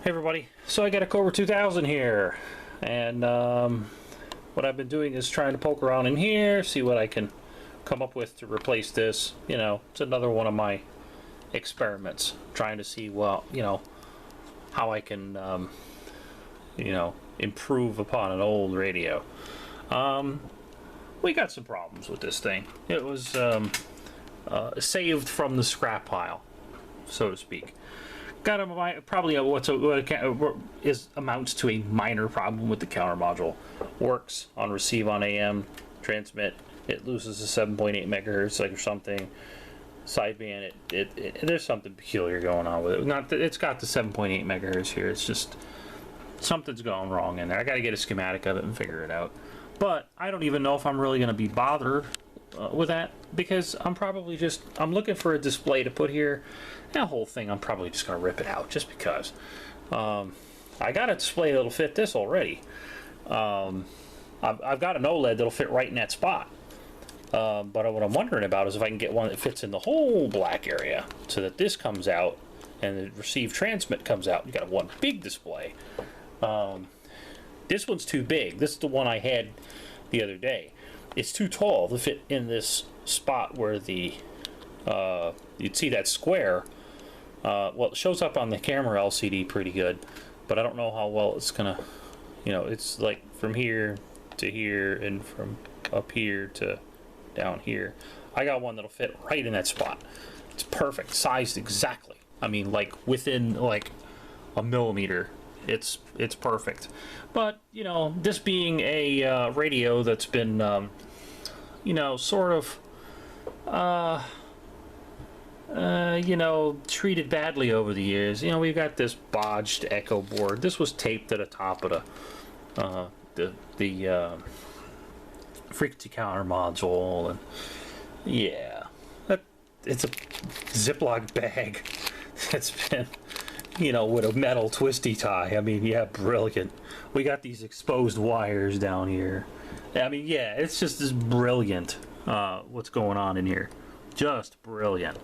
Hey everybody, so I got a Cobra 2000 here, and what I've been doing is trying to poke around in here, see what I can come up with to replace this. You know, it's another one of my experiments, trying to see, well, you know, how I can, you know, improve upon an old radio. We got some problems with this thing. It was saved from the scrap pile, so to speak. Got a probably amounts to a minor problem with the counter module. Works on receive on AM, transmit. It loses a 7.8 megahertz like or something. Sideband, there's something peculiar going on with it. Not that it's got the 7.8 megahertz here. It's just something's going wrong in there. I got to get a schematic of it and figure it out. But I don't even know if I'm really going to be bothered with that, because I'm looking for a display to put here. That whole thing, I'm probably just going to rip it out just because. I got a display that'll fit this already. I've got an OLED that'll fit right in that spot. But what I'm wondering about is if I can get one that fits in the whole black area, so that this comes out and the receive transmit comes out. You got one big display. This one's too big. This is the one I had the other day. It's too tall to fit in this spot where the you'd see that square. Well, it shows up on the camera LCD pretty good, but I don't know how well it's gonna, you know, it's like from here to here and from up here to down here. I got one that'll fit right in that spot. It's perfect, sized exactly. I mean, like within like a millimeter. It's perfect. But you know, this being a radio that's been you know, sort of you know, treated badly over the years. You know, we've got this bodged echo board. This was taped to the top of the frequency counter module, and yeah, it's a Ziploc bag that's been, you know, with a metal twisty tie. I mean, yeah, brilliant. We got these exposed wires down here. I mean, yeah, it's just as brilliant what's going on in here. Just brilliant.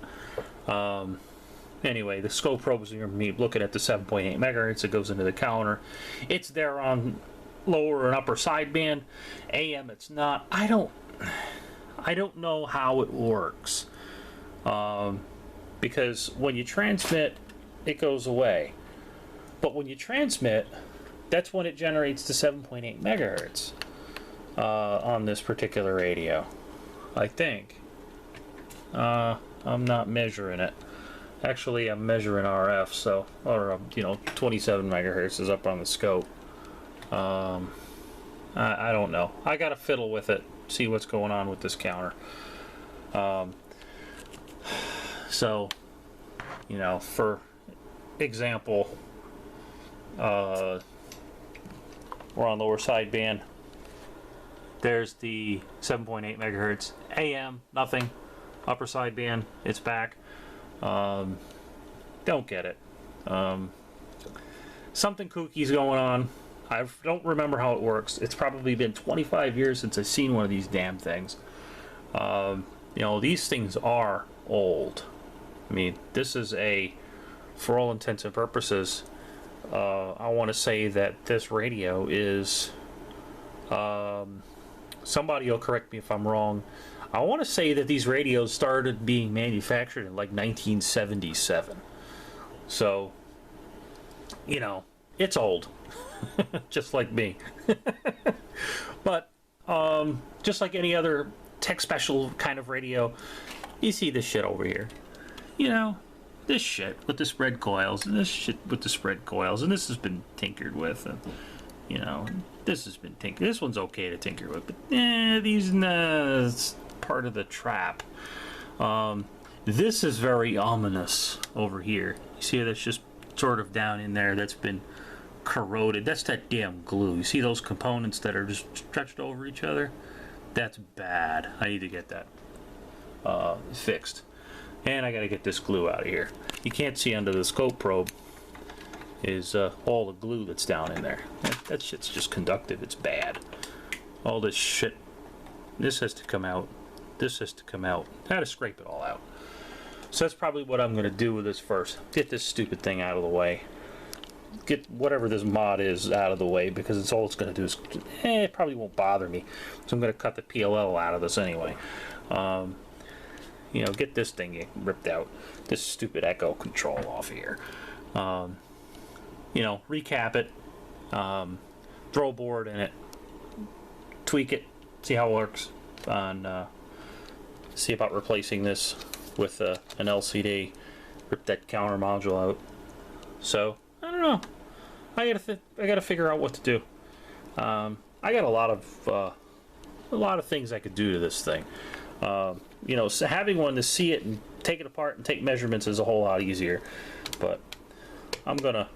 Anyway, the scope probe is me looking at the 7.8 megahertz. It goes into the counter. It's there on lower and upper sideband. AM, it's not. I don't know how it works. Because when you transmit, it goes away. But when you transmit, that's when it generates the 7.8 megahertz on this particular radio, I think. I'm not measuring it. Actually, I'm measuring RF, so, or you know, 27 megahertz is up on the scope. I don't know. I gotta fiddle with it, see what's going on with this counter. So, you know, for example, we're on lower sideband. There's the 7.8 megahertz. AM, nothing. Upper sideband, it's back. Don't get it. Something kooky's going on. I don't remember how it works. It's probably been 25 years since I've seen one of these damn things. You know, these things are old. I mean, this is for all intents and purposes, I want to say that this radio is, somebody will correct me if I'm wrong, I want to say that these radios started being manufactured in like 1977. So, you know, it's old. Just like me. But, just like any other tech special kind of radio, you see this shit over here. You know, this shit with the spread coils, and this shit with the spread coils, and this has been tinkered with, and, you know, this has been tinkered. This one's okay to tinker with, but it's part of the trap. This is very ominous over here. You see that's just sort of down in there, that's been corroded. That's that damn glue. You see those components that are just stretched over each other? That's bad. I need to get that fixed. And I gotta get this glue out of here. You can't see under the scope probe is all the glue that's down in there. That shit's just conductive. It's bad. All this shit. This has to come out. This has to come out. I gotta scrape it all out. So that's probably what I'm gonna do with this first. Get this stupid thing out of the way. get whatever this mod is out of the way, because it's all it's going to do is, it probably won't bother me. So I'm going to cut the PLL out of this anyway. You know, get this thing ripped out, this stupid echo control off here. You know, recap it, throw a board in it, tweak it, see how it works, and see about replacing this with an LCD. Rip that counter module out. So I don't know. I gotta figure out what to do. I got a lot of things I could do to this thing. You know, so having one to see it and take it apart and take measurements is a whole lot easier. But I'm gonna,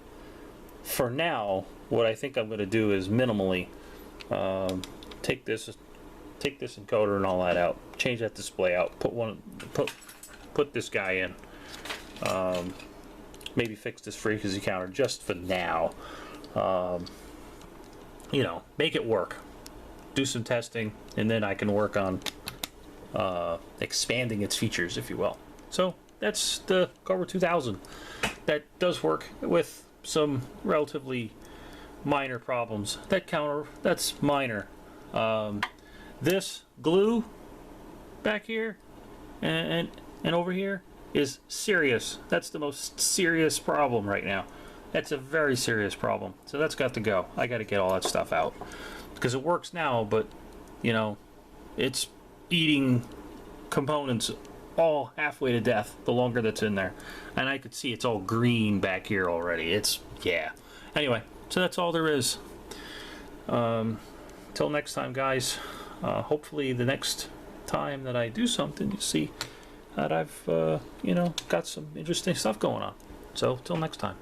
for now, what I think I'm gonna do is minimally take this encoder and all that out, change that display out, put this guy in. Maybe fix this frequency counter just for now. You know, make it work. Do some testing, and then I can work on expanding its features, if you will. So that's the Cobra 2000. That does work with some relatively minor problems. That counter, that's minor. This glue back here and over here is serious. That's the most serious problem right now. That's a very serious problem. So that's got to go. I got to get all that stuff out, because it works now, but you know, it's eating components all halfway to death the longer that's in there. And I could see it's all green back here already. It's, yeah. Anyway, so that's all there is. Till next time, guys. Hopefully the next time that I do something, you see that I've, you know, got some interesting stuff going on. So, till next time.